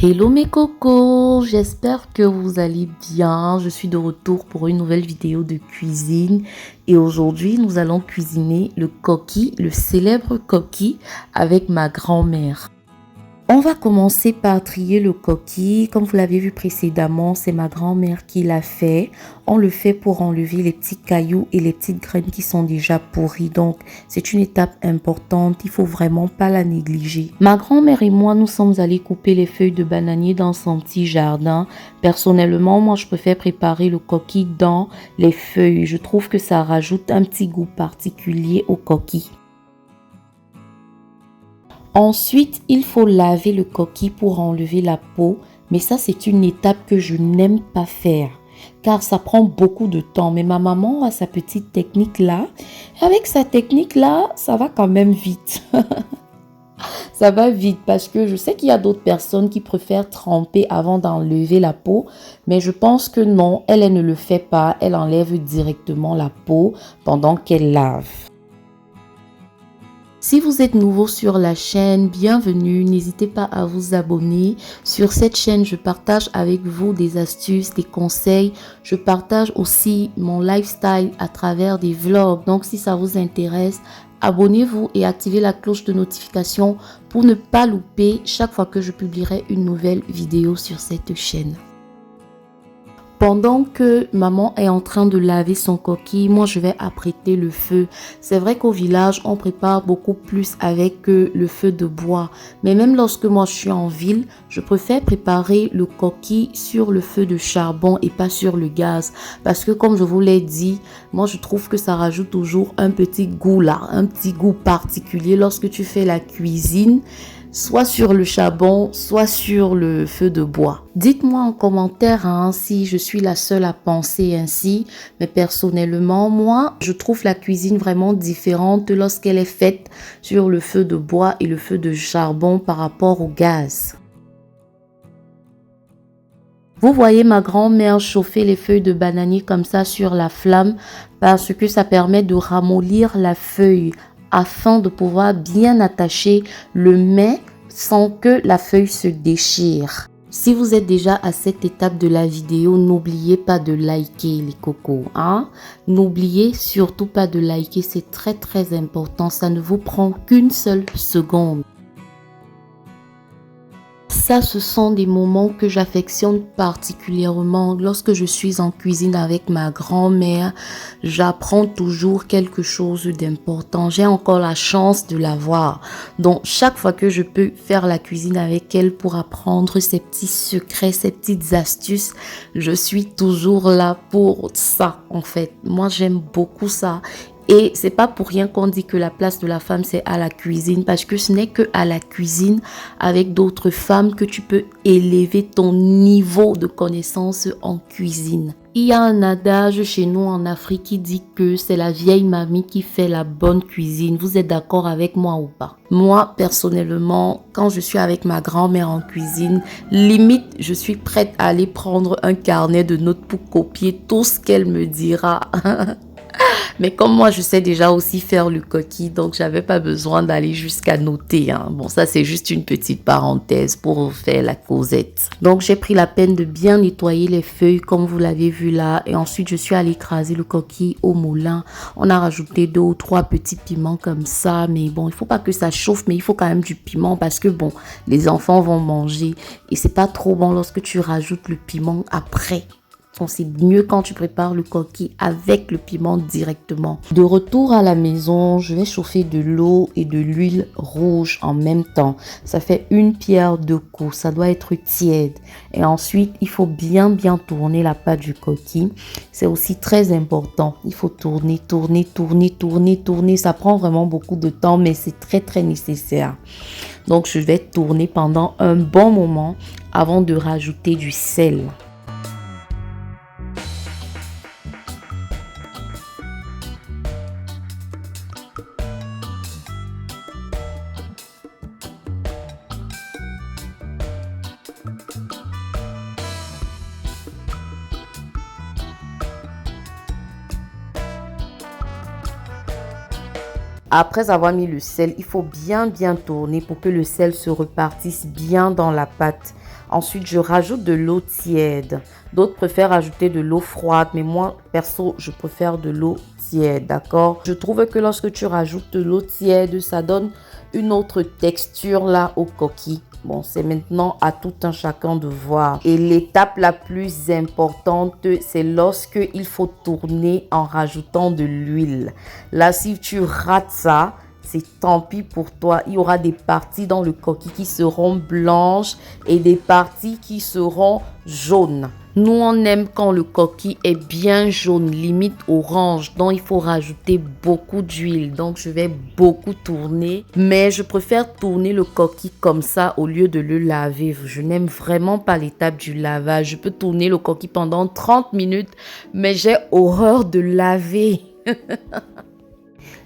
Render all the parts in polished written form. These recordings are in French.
Hello mes cocos, j'espère que vous allez bien. Je suis de retour pour une nouvelle vidéo de cuisine et aujourd'hui nous allons cuisiner le coquille, le célèbre coquille avec ma grand-mère. On va commencer par trier le coquille. Comme vous l'avez vu précédemment, c'est ma grand-mère qui l'a fait. On le fait pour enlever les petits cailloux et les petites graines qui sont déjà pourries. Donc, c'est une étape importante. Il faut vraiment pas la négliger. Ma grand-mère et moi, nous sommes allés couper les feuilles de bananier dans son petit jardin. Personnellement, moi, je préfère préparer le coquille dans les feuilles. Je trouve que ça rajoute un petit goût particulier au coquille. Ensuite, il faut laver le coquille pour enlever la peau. Mais ça, c'est une étape que je n'aime pas faire. Car ça prend beaucoup de temps. Mais ma maman a sa petite technique là. Avec sa technique là, ça va quand même vite. Ça va vite parce que je sais qu'il y a d'autres personnes qui préfèrent tremper avant d'enlever la peau. Mais je pense que non, elle ne le fait pas. Elle enlève directement la peau pendant qu'elle lave. Si vous êtes nouveau sur la chaîne, bienvenue, n'hésitez pas à vous abonner. Sur cette chaîne, je partage avec vous des astuces, des conseils. Je partage aussi mon lifestyle à travers des vlogs. Donc si ça vous intéresse, abonnez-vous et activez la cloche de notification pour ne pas louper chaque fois que je publierai une nouvelle vidéo sur cette chaîne. Pendant que maman est en train de laver son coquille, moi je vais apprêter le feu. C'est vrai qu'au village, on prépare beaucoup plus avec le feu de bois. Mais même lorsque moi je suis en ville, je préfère préparer le coquille sur le feu de charbon et pas sur le gaz. Parce que comme je vous l'ai dit, moi je trouve que ça rajoute toujours un petit goût là, un petit goût particulier lorsque tu fais la cuisine. Soit sur le charbon, soit sur le feu de bois. Dites-moi en commentaire si je suis la seule à penser ainsi. Mais personnellement, moi, je trouve la cuisine vraiment différente lorsqu'elle est faite sur le feu de bois et le feu de charbon par rapport au gaz. Vous voyez ma grand-mère chauffer les feuilles de bananier comme ça sur la flamme parce que ça permet de ramollir la feuille afin de pouvoir bien attacher le mets sans que la feuille se déchire. Si vous êtes déjà à cette étape de la vidéo, n'oubliez pas de liker les cocos. N'oubliez surtout pas de liker, c'est très important. Ça ne vous prend qu'une seule seconde. Ça, ce sont des moments que j'affectionne particulièrement. Lorsque je suis en cuisine avec ma grand-mère, j'apprends toujours quelque chose d'important. J'ai encore la chance de la voir. Donc, chaque fois que je peux faire la cuisine avec elle pour apprendre ses petits secrets, ses petites astuces, je suis toujours là pour ça, en fait. Moi, j'aime beaucoup ça. Et c'est pas pour rien qu'on dit que la place de la femme c'est à la cuisine parce que ce n'est que à la cuisine avec d'autres femmes que tu peux élever ton niveau de connaissance en cuisine. Il y a un adage chez nous en Afrique qui dit que c'est la vieille mamie qui fait la bonne cuisine. Vous êtes d'accord avec moi ou pas? Moi, personnellement, quand je suis avec ma grand-mère en cuisine, limite, je suis prête à aller prendre un carnet de notes pour copier tout ce qu'elle me dira. Mais comme moi, je sais déjà aussi faire le coquille, donc j'avais pas besoin d'aller jusqu'à noter. Bon, ça, c'est juste une petite parenthèse pour faire la causette. Donc, j'ai pris la peine de bien nettoyer les feuilles, comme vous l'avez vu là. Et ensuite, je suis allée écraser le coquille au moulin. On a rajouté 2 ou 3 petits piments comme ça. Mais bon, il faut pas que ça chauffe, mais il faut quand même du piment parce que bon, les enfants vont manger. Et c'est pas trop bon lorsque tu rajoutes le piment après. C'est mieux quand tu prépares le coquille avec le piment directement. De retour à la maison, je vais chauffer de l'eau et de l'huile rouge en même temps. Ça fait une pierre deux coups. Ça doit être tiède. Et ensuite, il faut bien tourner la pâte du coquille. C'est aussi très important. Il faut tourner. Ça prend vraiment beaucoup de temps, mais c'est très nécessaire. Donc, je vais tourner pendant un bon moment avant de rajouter du sel. Après avoir mis le sel, il faut bien tourner pour que le sel se repartisse bien dans la pâte. Ensuite, je rajoute de l'eau tiède. D'autres préfèrent ajouter de l'eau froide, mais moi, perso, je préfère de l'eau tiède, d'accord? Je trouve que lorsque tu rajoutes de l'eau tiède, ça donne une autre texture là au coquille. Bon, c'est maintenant à tout un chacun de voir. Et l'étape la plus importante, c'est lorsque il faut tourner en rajoutant de l'huile. Là, si tu rates ça, c'est tant pis pour toi. Il y aura des parties dans le coquille qui seront blanches et des parties qui seront jaunes. Nous, on aime quand le coquille est bien jaune, limite orange. Donc, il faut rajouter beaucoup d'huile. Donc, je vais beaucoup tourner. Mais je préfère tourner le coquille comme ça au lieu de le laver. Je n'aime vraiment pas l'étape du lavage. Je peux tourner le coquille pendant 30 minutes, mais j'ai horreur de laver.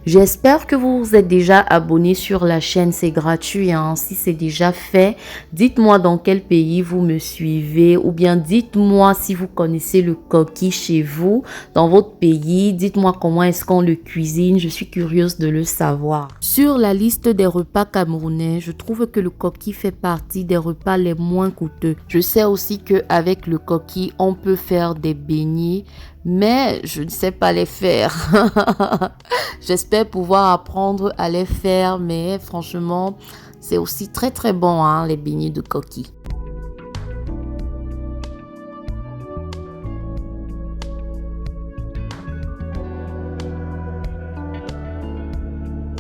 J'espère que vous vous êtes déjà abonné sur la chaîne, c'est gratuit, hein. Si c'est déjà fait, dites-moi dans quel pays vous me suivez ou bien dites-moi si vous connaissez le coquille chez vous, dans votre pays. Dites-moi comment est-ce qu'on le cuisine, je suis curieuse de le savoir. Sur la liste des repas camerounais, je trouve que le coquille fait partie des repas les moins coûteux. Je sais aussi qu'avec le coquille, on peut faire des beignets, mais je ne sais pas les faire. J'espère pouvoir apprendre à les faire, mais franchement, c'est aussi très bon, hein, les beignets de coquille.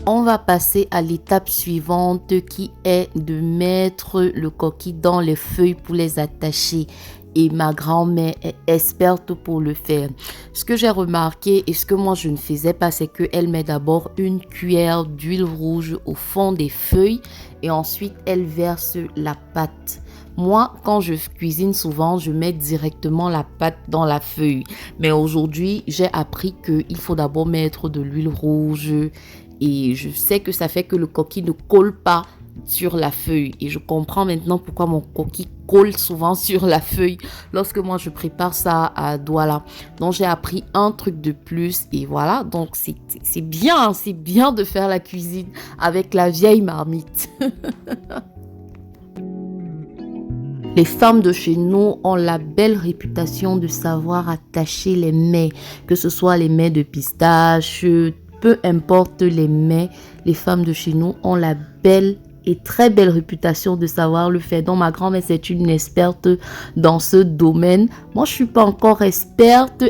On va passer à l'étape suivante qui est de mettre le coquille dans les feuilles pour les attacher. Et ma grand-mère est experte pour le faire. Ce que j'ai remarqué et ce que moi je ne faisais pas, c'est qu'elle met d'abord une cuillère d'huile rouge au fond des feuilles et ensuite elle verse la pâte. Moi, quand je cuisine souvent, je mets directement la pâte dans la feuille. Mais aujourd'hui, j'ai appris qu'il faut d'abord mettre de l'huile rouge et je sais que ça fait que le coquille ne colle pas sur la feuille et je comprends maintenant pourquoi mon coquille colle souvent sur la feuille lorsque moi je prépare ça à Douala. Donc j'ai appris un truc de plus et voilà, donc c'est bien de faire la cuisine avec la vieille marmite. Les femmes de chez nous ont la belle réputation de savoir attacher les mets, que ce soit les mets de pistache, peu importe les mets, les femmes de chez nous ont la belle et très belle réputation de savoir le faire. Donc ma grand-mère c'est une experte dans ce domaine. Moi je suis pas encore experte,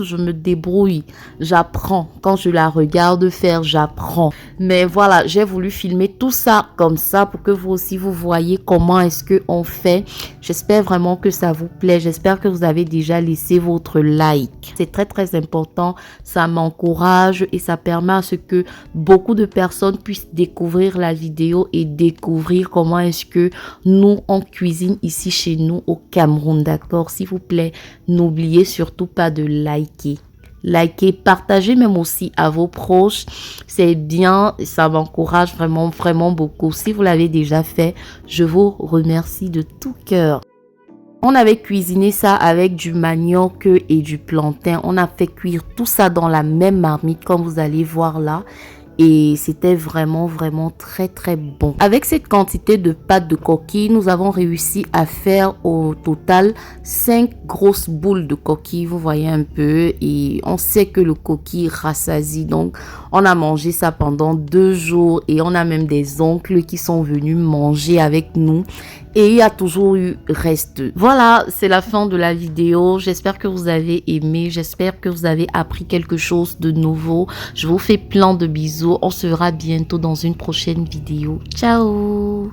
je me débrouille, j'apprends. Quand je la regarde faire, j'apprends. Mais voilà, j'ai voulu filmer tout ça comme ça pour que vous aussi vous voyez comment est-ce que on fait. J'espère vraiment que ça vous plaît. J'espère que vous avez déjà laissé votre like. C'est très important, ça m'encourage et ça permet à ce que beaucoup de personnes puissent découvrir la vidéo et découvrir comment est-ce que nous on cuisine ici chez nous au Cameroun, d'accord? S'il vous plaît, n'oubliez surtout pas de liker. Likez, partagez même aussi à vos proches, c'est bien, ça m'encourage vraiment beaucoup. Si vous l'avez déjà fait, je vous remercie de tout cœur. On avait cuisiné ça avec du manioc et du plantain. On a fait cuire tout ça dans la même marmite comme vous allez voir là. Et c'était vraiment très bon. Avec cette quantité de pâte de coquille, nous avons réussi à faire au total 5 grosses boules de coquille. Vous voyez un peu. Et on sait que le coquille rassasie. Donc, on a mangé ça pendant 2 jours. Et on a même des oncles qui sont venus manger avec nous. Et il y a toujours eu reste. Voilà, c'est la fin de la vidéo. J'espère que vous avez aimé. J'espère que vous avez appris quelque chose de nouveau. Je vous fais plein de bisous. On se verra bientôt dans une prochaine vidéo. Ciao!